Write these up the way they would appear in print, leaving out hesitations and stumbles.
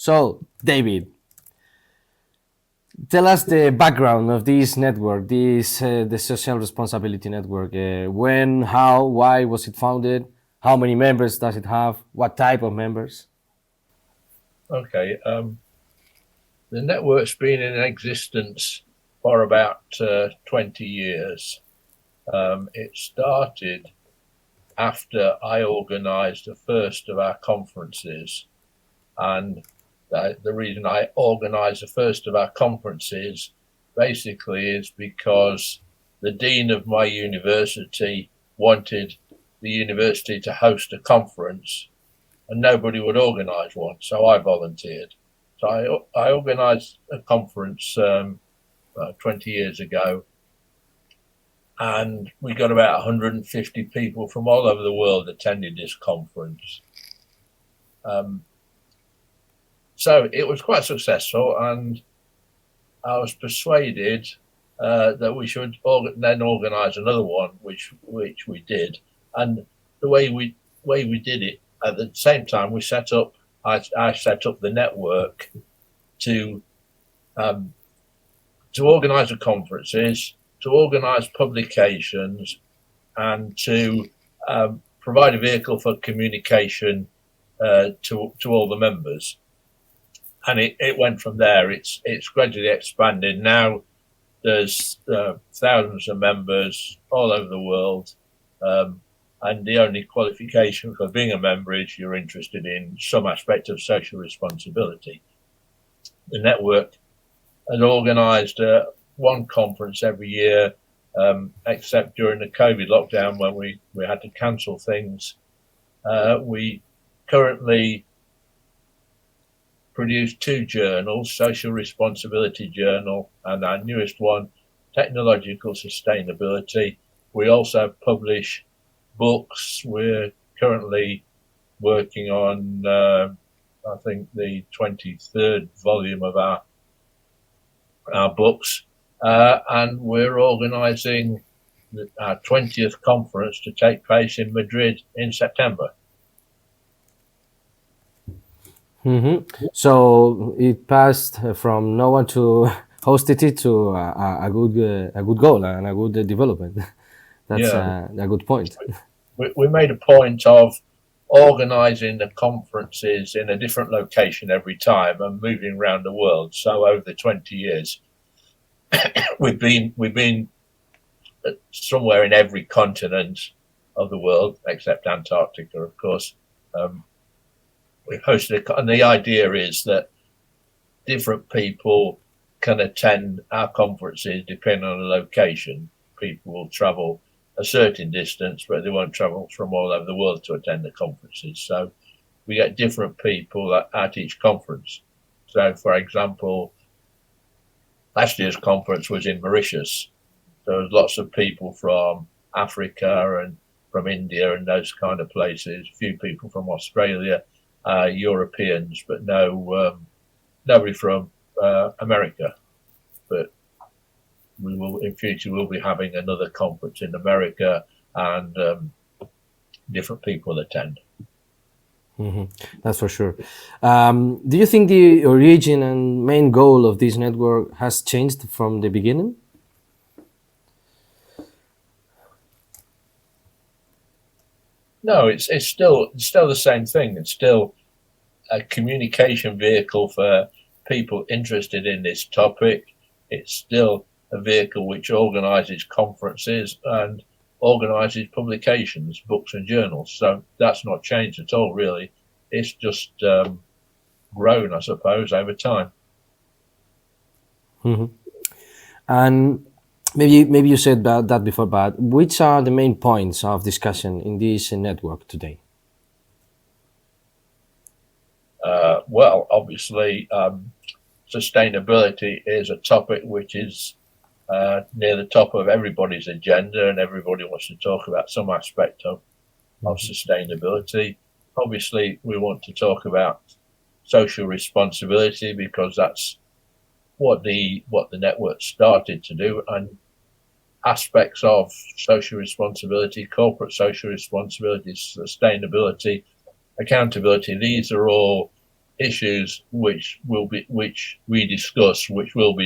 So, David, tell us the background of this network, the Social Responsibility Network. When, how, why was it founded? How many members does it have? What type of members? Okay. The network's been in existence for about 20 years. It started after I organised the first of our conferences. And the reason I organised the first of our conferences basically is because the dean of my university wanted the university to host a conference and nobody would organise one. So I volunteered. So I organised a conference 20 years ago, and we got about 150 people from all over the world attending this conference. So it was quite successful, and I was persuaded that we should then organise another one, which we did. And the way we did it, at the same time, we set up. I set up the network to organise the conferences, to organise publications, and to provide a vehicle for communication to all the members. And it went from there. It's gradually expanded. Now there's thousands of members all over the world. And the only qualification for being a member is you're interested in some aspect of social responsibility. The network has organised one conference every year, except during the COVID lockdown when we had to cancel things. We currently produce two journals, Social Responsibility Journal and our newest one, Technological Sustainability. We also publish books. We're currently working on, I think, the 23rd volume of our books, and we're organising our 20th conference to take place in Madrid in September. Mm-hmm. So it passed from no one to hosted it to a good goal and a good development. That's a good point. We made a point of organising the conferences in a different location every time and moving around the world. So over the 20 years, we've been somewhere in every continent of the world except Antarctica, of course. We've hosted it, and the idea is that different people can attend our conferences depending on the location. People will travel a certain distance, but they won't travel from all over the world to attend the conferences. So we get different people at each conference. So, for example, last year's conference was in Mauritius. There was lots of people from Africa and from India and those kind of places. A few people from Australia, Europeans, but nobody from America. But we will, in future, we'll be having another conference in America, and different people attend. Mm-hmm. That's for sure. Do you think the origin and main goal of this network has changed from the beginning? No, it's still the same thing. It's still a communication vehicle for people interested in this topic. It's still a vehicle which organises conferences and organises publications, books and journals. So that's not changed at all, really. It's just grown, I suppose, over time. Mm-hmm. And maybe you said that before, but which are the main points of discussion in this network today? Well, obviously, sustainability is a topic which is near the top of everybody's agenda, and everybody wants to talk about some aspect of sustainability. Obviously, we want to talk about social responsibility because that's what the network started to do, and aspects of social responsibility, corporate social responsibility, sustainability, accountability. These are all issues which will be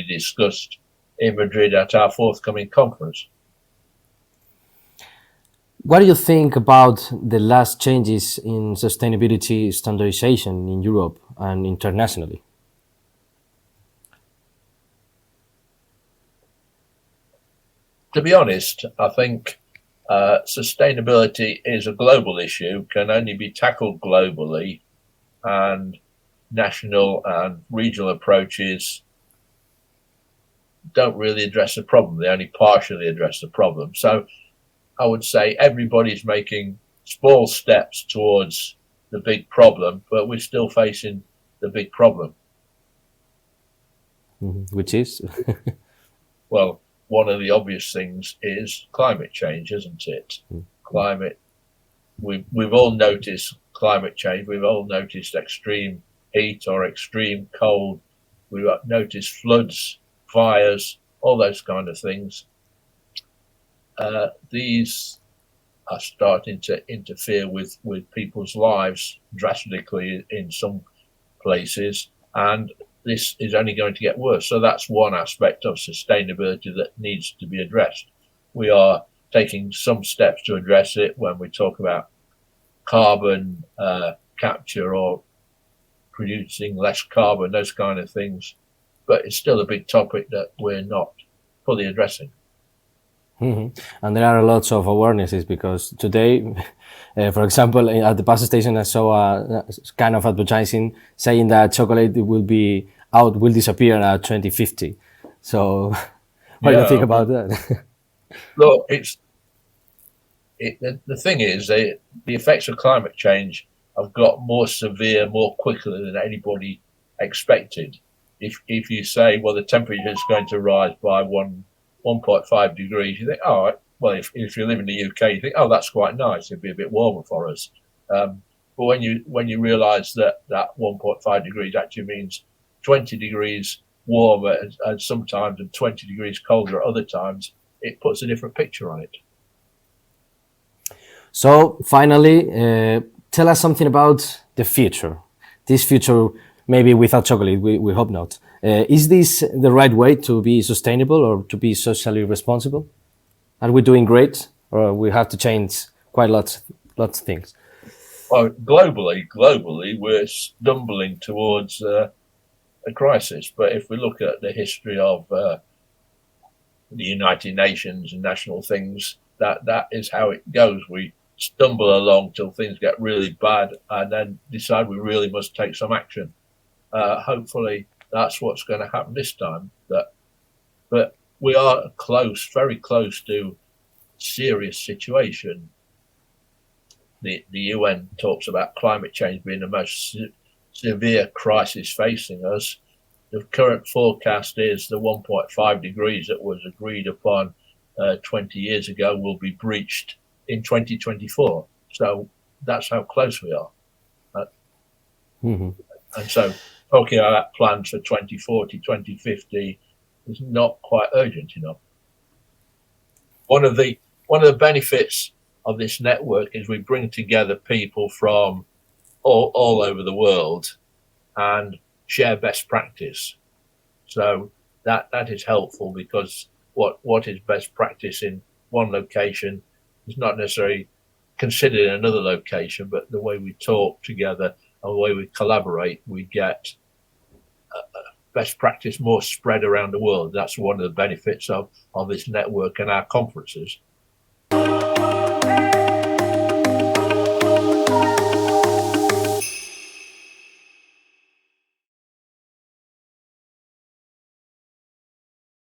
discussed in Madrid at our forthcoming conference. What do you think about the last changes in sustainability standardization in Europe and internationally? To be honest, I think sustainability is a global issue, can only be tackled globally, and national and regional approaches don't really address the problem. They only partially address the problem. So I would say everybody's making small steps towards the big problem, but we're still facing the big problem. Which is? Well, one of the obvious things is climate change, isn't it? Climate, we've all noticed climate change. We've all noticed extreme heat or extreme cold. We've noticed floods, fires, all those kind of things. These are starting to interfere with people's lives drastically in some places, and this is only going to get worse. So that's one aspect of sustainability that needs to be addressed. We are taking some steps to address it when we talk about carbon capture or producing less carbon, those kind of things. But it's still a big topic that we're not fully addressing. And there are lots of awarenesses, because today, for example, at the bus station, I saw a kind of advertising saying that chocolate will disappear at 2050. So, what do you think about that? Look, the thing is, the effects of climate change have got more severe more quickly than anybody expected. If you say, well, the temperature is going to rise by 1.5 degrees, you think, oh, well, if you live in the UK, you think, oh, that's quite nice. It'd be a bit warmer for us. But when you realise that 1.5 degrees actually means 20 degrees warmer and sometimes and 20 degrees colder at other times, it puts a different picture on it. So finally, tell us something about the future. This future, maybe without chocolate, we hope not. Is this the right way to be sustainable or to be socially responsible? Are we doing great, or we have to change quite lots of things? Well, globally, we're stumbling towards a crisis. But if we look at the history of the United Nations and national things, that is how it goes. We stumble along till things get really bad, and then decide we really must take some action. Hopefully, that's what's going to happen this time. But we are close, very close to serious situation. The UN talks about climate change being the most severe crisis facing us. The current forecast is the 1.5 degrees that was agreed upon 20 years ago will be breached in 2024. So that's how close we are. And so talking about plans for 2040, 2050 is not quite urgent enough. One of the benefits of this network is we bring together people from all over the world and share best practice. So that is helpful, because what is best practice in one location is not necessarily considered in another location, but the way we talk together and the way we collaborate, we get best practice more spread around the world. That's one of the benefits of this network and our conferences.